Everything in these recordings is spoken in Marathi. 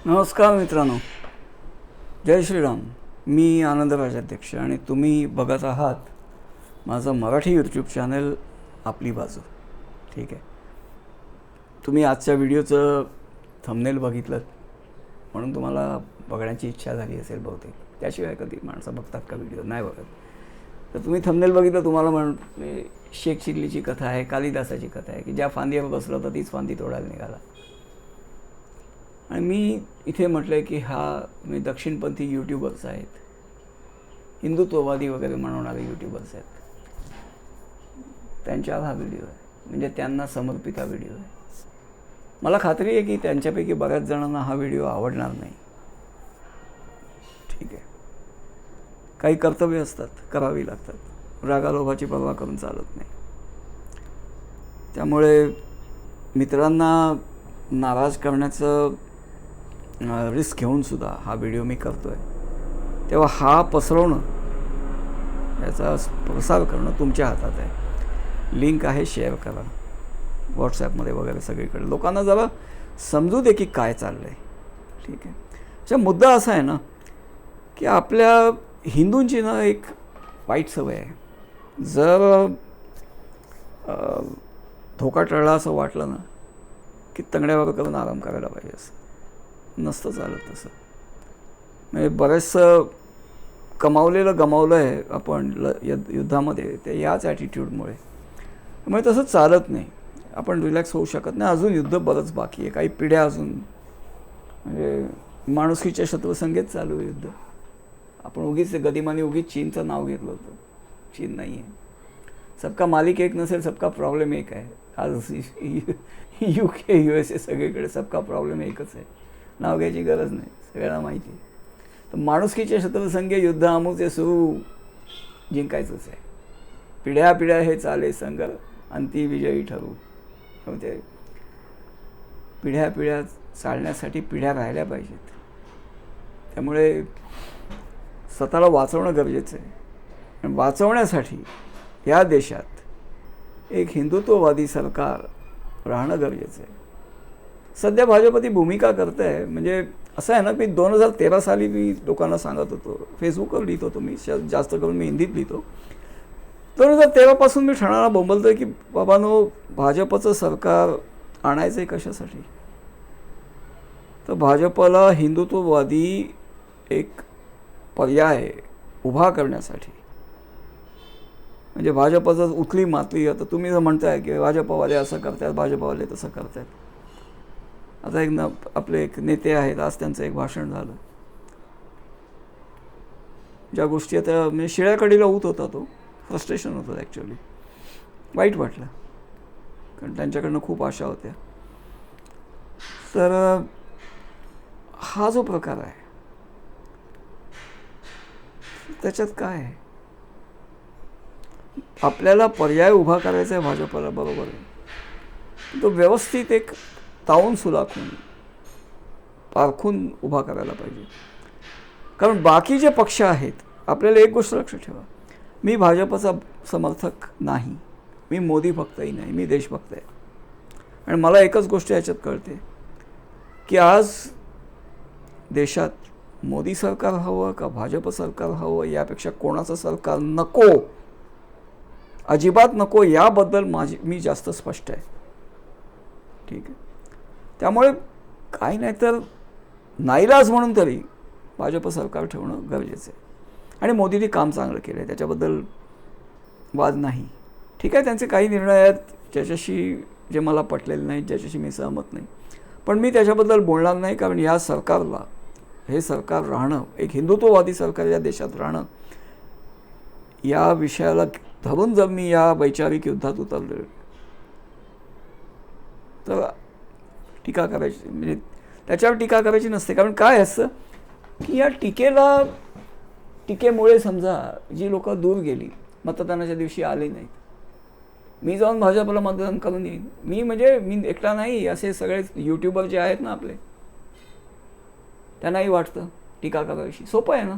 नमस्कार मित्रांनो, जय श्रीराम. मी आनंद राजाध्यक्ष आणि तुम्ही बघत आहात माझं मराठी यूट्यूब चॅनल आपली बाजू. ठीक आहे, तुम्ही आजच्या व्हिडिओचं थंबनेल बघितलं म्हणून तुम्हाला बघण्याची इच्छा झाली असेल बहुतेक. त्याशिवाय कधी माणसं बघतात का व्हिडिओ? नाही बघत. तर तुम्ही थंबनेल बघितलं, तुम्हाला शेख चिल्लीची कथा आहे, कालिदासाची कथा आहे की ज्या फांदीवर बसलं तर तीच फांदी तोडायला निघाला. आणि मी इथे म्हटलं आहे की मी दक्षिणपंथी यूट्यूबर्स आहेत, हिंदुत्ववादी वगैरे म्हणणारे यूट्यूबर्स आहेत, त्यांच्यावर हा व्हिडिओ आहे. म्हणजे त्यांना समर्पित हा व्हिडिओ आहे. मला खात्री आहे की त्यांच्यापैकी बऱ्याच जणांना हा व्हिडिओ आवडणार नाही. ठीक आहे, काही कर्तव्य असतात, करावी लागतात. रागालोभाची पर्वा करून चालत नाही. त्यामुळे मित्रांना नाराज करण्याचं रिस्क घेऊनसुद्धा हा व्हिडिओ मी करतो आहे. तेव्हा हा पसरवणं, याचा प्रसार करणं तुमच्या हातात आहे. लिंक आहे, शेअर करा व्हॉट्सॲपमध्ये वगैरे सगळीकडे. लोकांना जरा समजू दे की काय चाललं आहे. ठीक आहे. अच्छा, मुद्दा असा आहे ना की आपल्या हिंदूंची ना एक वाईट सवय आहे. जर धोका टळला असं वाटलं ना की तंगड्यावर करून आराम करायला पाहिजे. असं नसतं चालत तसं. म्हणजे बरेचसं गमावलं आहे आपण युद्धामध्ये, ते याच ॲटिट्यूडमुळे. त्यामुळे तसं चालत नाही. आपण रिलॅक्स होऊ शकत नाही. अजून युद्ध बरंच बाकी आहे, काही पिढ्या अजून. म्हणजे माणुसकीच्या शत्रुसंगेत चालू आहे युद्ध. आपण उगीच गदिमाने उगीच चीनचं नाव घेतलं होतं. चीन नाही आहे. सबका मालिक एक नसेल, सबका प्रॉब्लेम एक आहे. आज UK USA सगळीकडे सबका प्रॉब्लेम एकच आहे. नाव घ्यायची गरज नाही, सगळ्यांना माहिती आहे. तर माणुसकीचे शत्रुसंगे युद्ध आमुचे सुरू, जिंकायचंच आहे. पिढ्या पिढ्या हे चाले संगर, अंती विजयी ठरू. म्हणजे पिढ्या पिढ्या चालण्यासाठी पिढ्या राहिल्या पाहिजेत. त्यामुळे स्वतःला वाचवणं गरजेचं आहे. आणि वाचवण्यासाठी या देशात एक हिंदुत्ववादी सरकार राहणं गरजेचं आहे. सध्या भाजप ती भूमिका करत आहे. म्हणजे असं आहे ना, मी 2013 साली मी लोकांना सांगत होतो, फेसबुकवर लिहित होतो, मी जास्त करून मी हिंदीत लिहितो. 2013 पासून मी ठणाला बोंबलतो आहे की बाबांनो, भाजपचं सरकार आणायचं आहे कशासाठी? तर भाजपला हिंदुत्ववादी एक पर्याय उभा करण्यासाठी. म्हणजे भाजपचं उथली मातली. आता तुम्ही जर म्हणताय की भाजपवाले असं करतात, भाजपवाले तसं करतात. आता आपले एक नेते आहेत, आज त्यांचं एक भाषण झालं. ज्या गोष्टी आता म्हणजे शिळ्याकडीला ऊत होता, तो फ्रस्ट्रेशन होतं ॲक्च्युली. वाईट वाटलं, कारण त्यांच्याकडनं खूप आशा होत्या. तर हा जो प्रकार आहे त्याच्यात काय आहे? आपल्याला पर्याय उभा करायचा आहे भाजपला, बरोबर आहे. तो व्यवस्थित एक तावून सुलाखून पारखून उभा करायला पाहिजे. कारण बाकी जे पक्ष आहेत, आपल्याला एक गोष्ट लक्षात ठेवा, मी भाजपचा समर्थक नाही, मी मोदी भक्तही नाही, मी देशभक्त आहे. आणि मला एकच गोष्ट याच्यात कळते की आज देशात मोदी सरकार हवं का भाजप सरकार हवं, यापेक्षा कोणाचं सरकार नको, अजिबात नको, याबद्दल मी जास्त स्पष्ट आहे. ठीक आहे. त्यामुळे काही नाही तर नाईलाज म्हणून तरी भाजप सरकार ठेवणं गरजेचं आहे. आणि मोदींनी काम चांगलं केलं आहे, त्याच्याबद्दल वाद नाही. ठीक आहे, त्यांचे काही निर्णय आहेत ज्याच्याशी जे मला पटलेले नाहीत, ज्याच्याशी मी सहमत नाही, पण मी त्याच्याबद्दल बोलणार नाही. कारण या सरकारला, हे सरकार राहणं, एक हिंदुत्ववादी सरकार या देशात राहणं, या विषयाला धरून जर मी या वैचारिक युद्धात उतरलो तर टीका करायची, म्हणजे त्याच्यावर टीका करायची नसते. कारण काय असतं की या टीकेमुळे समजा जी लोक दूर गेली, मतदानाच्या दिवशी आले नाहीत, मी जाऊन भाजपला मतदान करून येईन. मी एकटा नाही, असे सगळे यूट्यूबर जे आहेत ना आपले, त्यांनाही वाटतं टीका करायची. सोपं आहे ना.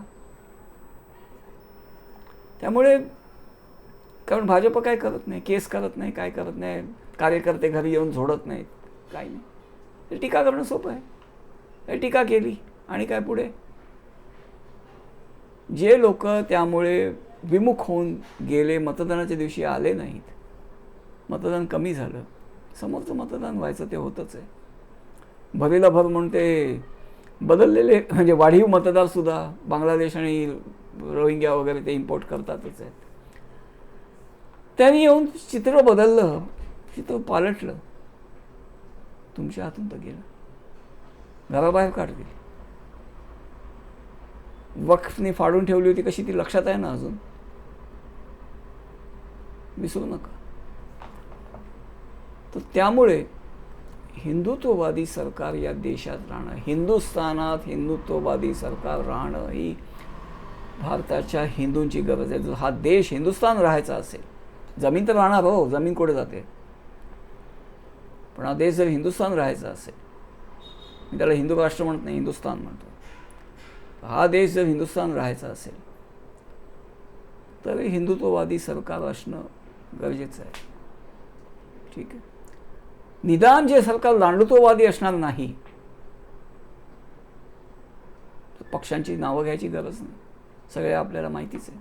त्यामुळे कारण भाजप काय करत नाही, केस करत नाही, काय करत नाही, कार्यकर्ते घरी येऊन झोडत नाहीत, काही नाही. टीका करणं सोपं आहे. हे टीका केली आणि काय पुढे जे लोक त्यामुळे विमुख होऊन गेले, मतदानाच्या दिवशी आले नाहीत, मतदान कमी झालं, समोरचं मतदान व्हायचं ते होतच आहे. भरीला भर म्हणून ते बदललेले म्हणजे वाढीव मतदारसुद्धा बांगलादेश आणि रोहिंग्या वगैरे ते इम्पोर्ट करतातच आहेत. त्यांनी येऊन चित्र बदललं, चित्र पालटलं, तुमच्या हातून तर गेलं, घराबाहेर काढली. वक्फनी फाडून ठेवली होती कशी ती लक्षात आहे ना अजून, विसरू नका. तर त्यामुळे हिंदुत्ववादी सरकार या देशात राहणं, हिंदुस्थानात हिंदुत्ववादी सरकार राहणं ही भारताच्या हिंदूंची गरज आहे. जर हा देश हिंदुस्थान राहायचा असेल, जमीन तर राहणार हो, जमीन कुठे जाते, पण हा देश जर हिंदुस्थान राहायचा असेल, मी त्याला हिंदू राष्ट्र म्हणत नाही, हिंदुस्थान म्हणतो, हा देश जर हिंदुस्थान राहायचा असेल तर हिंदुत्ववादी सरकार असणं गरजेचं आहे. ठीक आहे. निदान जे सरकार लांडुत्ववादी असणार नाही, पक्षांची नावं घ्यायची गरज नाही, सगळे आपल्याला माहितीच आहे.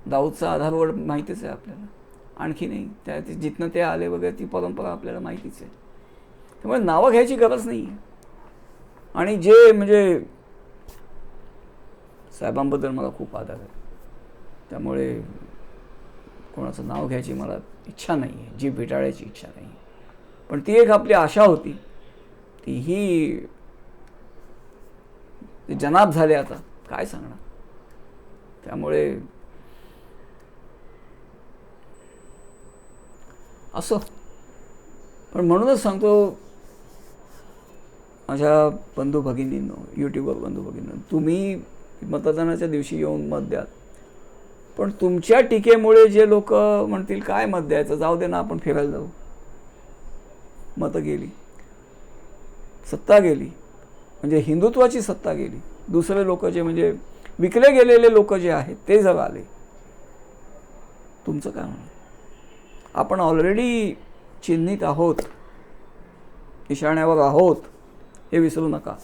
दाऊदचा आधारवड माहितीच आहे आपल्याला, आणखी नाही, त्या जिथनं ते आले वगैरे ती परंपरा आपल्याला माहितीच आहे. त्यामुळे नावं घ्यायची गरज नाही. आणि जे म्हणजे साहेबांबद्दल मला खूप आदर आहे, त्यामुळे कोणाचं नाव घ्यायची मला इच्छा नाही आहे, जीभ भेटाळायची इच्छा नाही. पण ती एक आपली आशा होती, तीही जनाब झाले, आता काय सांगणार. त्यामुळे असं, पण म्हणूनच सांगतो माझ्या बंधू भगिनींनो, यूट्यूबवर बंधू भगिनींनो, तुम्ही मतदानाच्या दिवशी येऊन मत द्या, पण तुमच्या टीकेमुळे जे लोक म्हणतील काय मत द्यायचं, जाऊ दे ना, आपण फिरायला जाऊ, मतं गेली, सत्ता गेली, म्हणजे हिंदुत्वाची सत्ता गेली. दुसरे लोक जे म्हणजे विकले गेलेले लोक जे आहेत ते जर आले, तुमचं काय म्हणणं. आपण ऑलरेडी चिन्हित आहोत, निशाण्यावर आहोत, हे विसरू नका.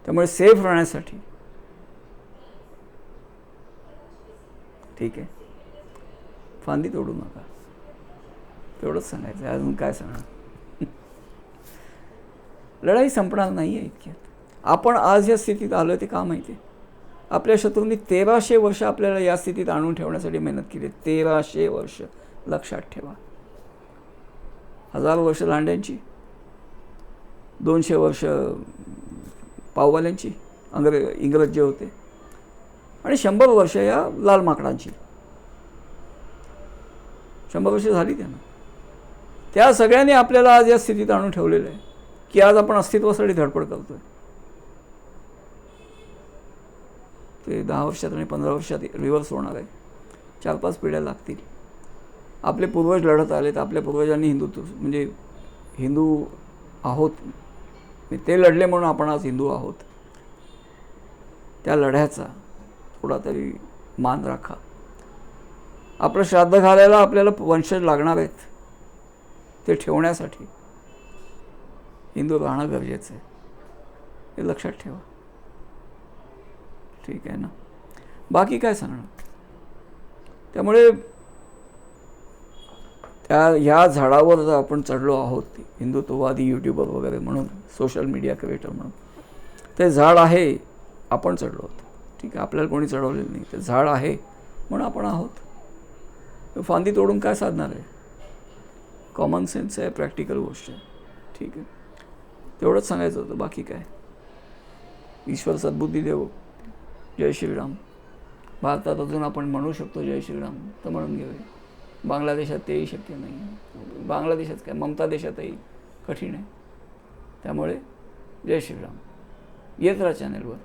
त्यामुळे सेफ राहण्यासाठी, ठीक आहे, फांदी तोडू नका, तेवढंच सांगायचं आहे. अजून काय सांगणार. लढाई संपणार नाही आहे इतक्यात. आपण आज या स्थितीत आलो ते का माहिती आहे, आपल्या शत्रूंनी 1300 वर्ष आपल्याला या स्थितीत आणून ठेवण्यासाठी मेहनत केली. 1300 वर्ष, लक्षात ठेवा. 1000 वर्ष लांड्यांची, 200 वर्ष पाववाल्यांची, इंग्रज जे होते, आणि 100 वर्ष या लाल माकडांची. 100 वर्ष झाली त्यांना. त्या सगळ्यांनी आपल्याला आज या स्थितीत आणून ठेवलेलं आहे की आज आपण अस्तित्वासाठी धडपड करतोय. ते 10 वर्षात आणि 15 वर्षात रिव्हर्स होणार आहे. 4-5 पिढ्या लागतील. आपले पूर्वज लढत आलेत, आपल्या पूर्वजांनी हिंदुत्व म्हणजे हिंदू आहोत, ते लढले म्हणून आपण आज हिंदू आहोत. त्या लढ्याचा थोडा तरी मान राखा. आपलं श्राद्ध घालायला आपल्याला वंशज लागणार आहेत, ते ठेवण्यासाठी हिंदू राहणं गरजेचं आहे, हे लक्षात ठेवा. ठीक आहे ना. बाकी काय सांगणार. त्यामुळे ह्या झाडावर जर आपण चढलो आहोत हिंदुत्ववादी यूट्यूबर वगैरे म्हणून, सोशल मीडिया क्रिएटर म्हणून, ते झाड आहे, आपण चढलो आहोत. ठीक आहे, आपल्याला कोणी चढवलेलं नाही, ते झाड आहे म्हणून आपण आहोत. फांदी तोडून काय साधणार आहे. कॉमन सेन्स आहे, प्रॅक्टिकल गोष्ट आहे. ठीक आहे, तेवढंच सांगायचं होतं. बाकी काय. ईश्वर सद्बुद्धी देवो. जय श्रीराम. भारतात अजून आपण म्हणू शकतो जय श्रीराम, तर म्हणून घेऊया. बांगलादेशात तेही शक्य नाही. बांगलादेशात काय, ममता देशातही कठीण आहे. त्यामुळे जय श्रीराम. येत राहा चॅनेलवर.